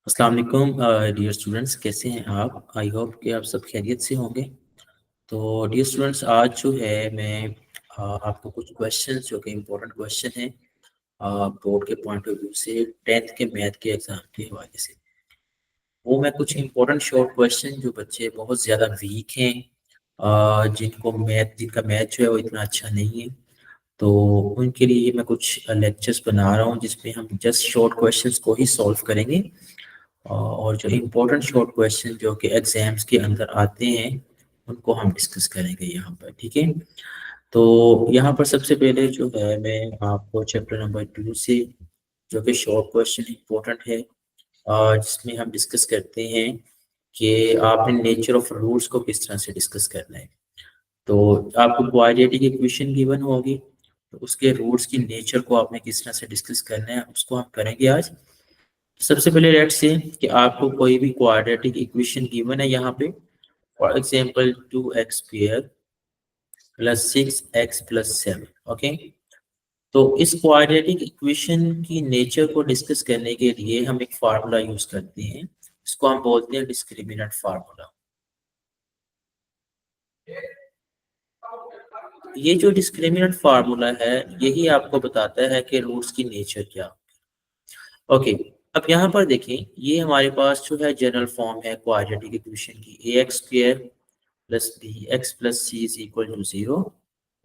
अस्सलाम वालेकुम dear students, कैसे हैं आप? आई होप कि आप सब खैरियत से होंगे। तो डियर स्टूडेंट्स, आज जो है मैं आपको कुछ क्वेश्चंस जो कि इम्पोर्टेंट क्वेश्चन हैं बोर्ड के पॉइंट ऑफ व्यू से 10th के मैथ के एग्ज़ाम के हवाले से, वो मैं कुछ इम्पोर्टेंट शॉर्ट क्वेश्चन जो बच्चे बहुत ज़्यादा वीक हैं, जिनका मैथ जो है वो इतना अच्छा नहीं है, तो उनके लिए मैं कुछ लेक्चर्स बना रहा हूँ जिसमें हम जस्ट शॉर्ट क्वेश्चंस को ही सॉल्व करेंगे। और जो इम्पोर्टेंट शॉर्ट क्वेश्चन जो कि एग्जाम्स के अंदर आते हैं उनको हम डिस्कस करेंगे यहाँ पर, ठीक है। तो यहाँ पर सबसे पहले जो है मैं आपको चैप्टर नंबर 2 से जो कि शॉर्ट क्वेश्चन इम्पोर्टेंट है, जिसमें हम डिस्कस करते हैं कि आपने नेचर ऑफ रूट्स को किस तरह से डिस्कस करना है। तो आपको क्वाड्रेटिक इक्वेशन गिवन होगी, तो उसके रूट्स की नेचर को आपने किस तरह से डिस्कस करना है उसको हम करेंगे आज। सबसे पहले लेट्स से कि आपको कोई भी क्वाड्रेटिक इक्वेशन गिवन है यहाँ पे, for example 2x square plus 6x plus 7। Okay, तो इस क्वाड्रेटिक इक्वेशन की नेचर को डिस्कस करने के लिए हम एक फार्मूला यूज करते हैं, इसको हम बोलते हैं डिस्क्रिमिनेंट फार्मूला। ये जो डिस्क्रिमिनेंट फार्मूला है यही आपको बताता है कि रूट्स की नेचर क्या। ओके, अब यहाँ पर देखें, ये हमारे पास जो है जनरल फॉर्म है क्वाड्रेटिक इक्वेशन की, a x square plus b x plus c is equal to 0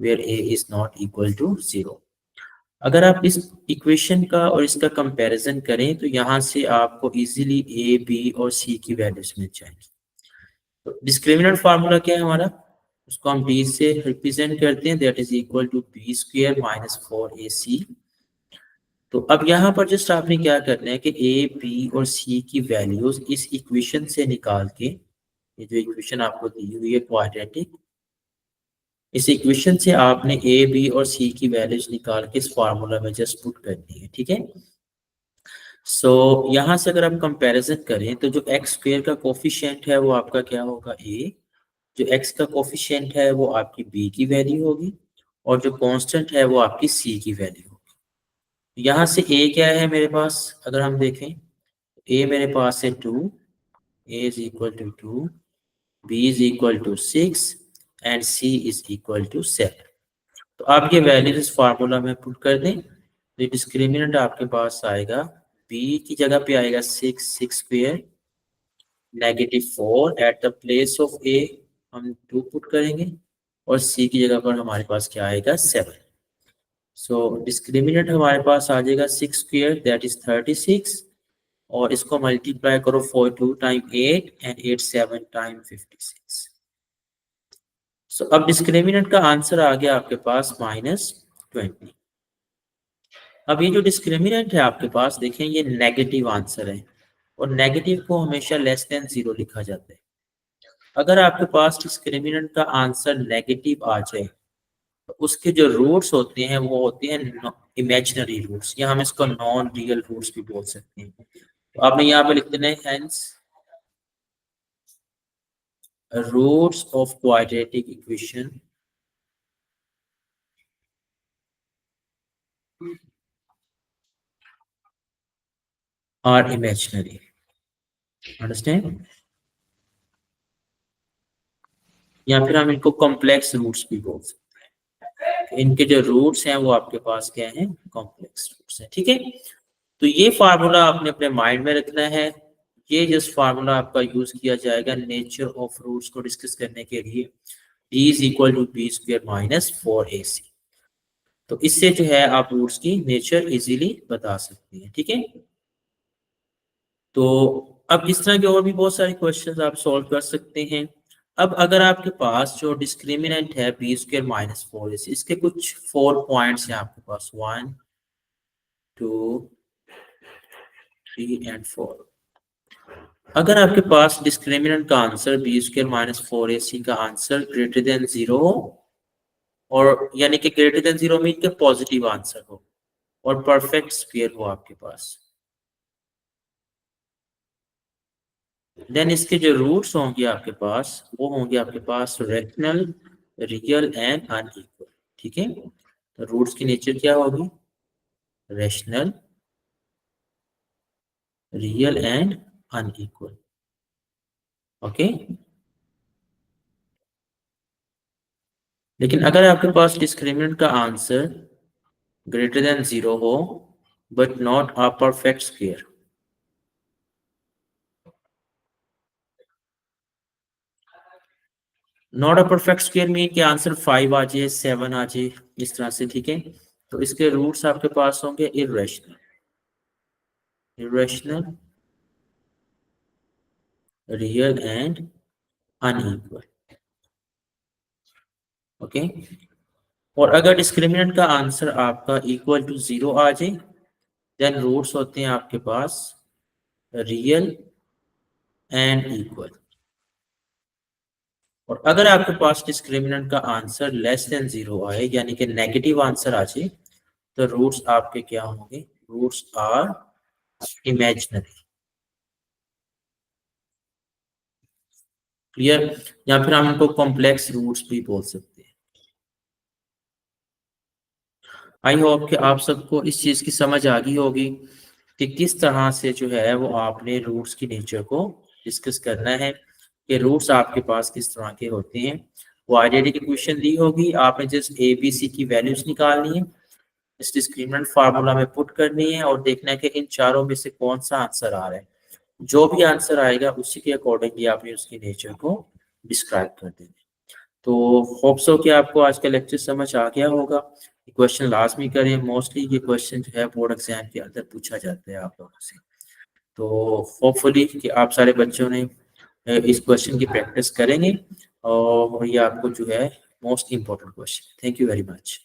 where a is not equal to 0। अगर आप इस इक्वेशन का और इसका कंपैरिजन करें तो यहाँ से आपको इजीली ए बी और सी की वैल्यूज मिल जाएंगी। तो डिस्क्रिमिनेंट फार्मूला क्या है हमारा, उसको हम डी से रिप्रेजेंट करते हैं, that is equal to b square minus 4ac। तो अब यहाँ पर जस्ट आपने क्या करना है कि ए बी और सी की वैल्यूज इस इक्वेशन से निकाल के, ये जो इक्वेशन आपको दी हुई है क्वाड्रेटिक, इस इक्वेशन से आपने ए बी और सी की वैल्यूज निकाल के इस फार्मूला में जस्ट पुट करनी है, ठीक है। सो यहाँ से अगर आप कंपैरिजन करें तो जो एक्स स्क्वायर का कोफिशिएंट है वो आपका क्या होगा, ए। जो एक्स का कोफिशिएंट है वो आपकी बी की वैल्यू होगी, और जो कांस्टेंट है वो आपकी सी की वैल्यू होगी। यहाँ से ए क्या है मेरे पास, अगर हम देखें, ए मेरे पास है 2, a is equal to 2, b is equal to 6 and c is equal to 7। तो आप ये वैल्यूज इस फार्मूला में पुट कर दें तो डिस्क्रिमिनेंट आपके पास आएगा, बी की जगह पे आएगा 6 square negative 4 at the place of a हम 2 पुट करेंगे, और सी की जगह पर हमारे पास क्या आएगा, 7। सो डिस्क्रिमिनेंट हमारे पास आ जाएगा 6 स्क्वायर दैट इज 36, और इसको मल्टीप्लाई करो 4 2 टाइम 8 एंड 8 7 टाइम 56। सो अब डिस्क्रिमिनेंट का आंसर आ गया आपके पास -20। अब ये जो डिस्क्रिमिनेंट है आपके पास, देखें ये नेगेटिव आंसर है, और नेगेटिव को हमेशा लेस देन 0 लिखा जाता है। अगर आपके पास डिस्क्रिमिनेंट का आंसर नेगेटिव आ जाए तो उसके जो रूट्स होते हैं वो होते हैं इमेजिनरी रूट्स, या हम इसको नॉन रियल रूट्स भी बोल सकते हैं। तो आपने यहाँ पे लिख देना है, hence roots of quadratic equation are imaginary. Understand? या फिर हम इनको कॉम्प्लेक्स रूट्स भी बोल सकते हैं। इनके जो रूट्स हैं वो आपके पास क्या है, कॉम्प्लेक्स रूट्स हैं, ठीक है। तो ये फार्मूला आपने अपने माइंड में रखना है। ये जस्ट फार्मूला आपका यूज किया जाएगा नेचर ऑफ रूट्स को डिस्कस करने के लिए, d is equal to b square minus 4ac। तो इससे जो है आप रूट्स की नेचर इजीली बता सकते हैं, ठीक है। तो अब इस तरह के और भी बहुत सारे क्वेश्चंस आप सॉल्व कर सकते हैं। अब अगर आपके पास जो डिस्क्रिमिनेंट है बी स्क्वायर माइनस 4ac, इसके कुछ 4 पॉइंट्स हैं आपके पास, 1 2 3 एंड 4। अगर आपके पास डिस्क्रिमिनेंट का answer b square minus 4ac का आंसर ग्रेटर देन 0 हो, और यानी कि ग्रेटर देन 0 मीन के पॉजिटिव आंसर हो, और परफेक्ट स्क्वायर हो आपके पास, देन इसके जो रूट्स होंगे आपके पास वो होंगे आपके पास रैशनल, रियल एंड अनइक्वल, ठीक है। तो रूट्स की नेचर क्या होगी, rational, real and unequal. Okay, लेकिन अगर आपके पास डिस्क्रिमिनेंट का आंसर ग्रेटर देन 0 हो but not a perfect square, not a perfect square mean कि आंसर 5 आ जाए, 7 आ जाए, इस तरह से, ठीक है। तो इसके रूट्स आपके पास होंगे irrational, irrational, real and unequal. Okay, और अगर डिस्क्रिमिनेंट का आंसर आपका इक्वल टू 0 आ जाए देन रूट्स होते हैं आपके पास रियल एंड इक्वल। और अगर आपके पास डिस्क्रिमिनेंट का आंसर लेस देन 0 आए यानी कि नेगेटिव आंसर आ जाए तो रूट्स आपके क्या होंगे, रूट्स आर इमेजिनरी। क्लियर, या फिर हम इनको कॉम्प्लेक्स रूट्स भी बोल सकते हैं। आई होप कि आप सबको इस चीज़ की समझ आ गई होगी कि किस तरह से जो है वो आपने रूट्स की नेचर को डिस्कस करना है कि रूट्स आपके पास किस तरह के होते हैं। वो आईडेंटिटी की क्वेश्चन दी होगी, आपने जस्ट ए बी सी की वैल्यूज निकालनी है, इस डिस्क्रिमिनेंट फार्मूला में पुट करनी है और देखना है कि इन चारों में से कौन सा आंसर आ रहा है। जो भी आंसर आएगा उसी के अकॉर्डिंगली आपने उसकी नेचर को डिस्क्राइब कर देना है। तो होप सो कि आपको आज का लेक्चर समझ आ गया होगा। क्वेश्चन लाजमी करें, मोस्टली ये क्वेश्चन जो है बोर्ड एग्जाम के अंदर पूछा जाता है आप लोगों से। तो होपफुली कि आप सारे बच्चों ने इस क्वेश्चन की प्रैक्टिस करेंगे और ये आपको जो है most important question. Thank you very much.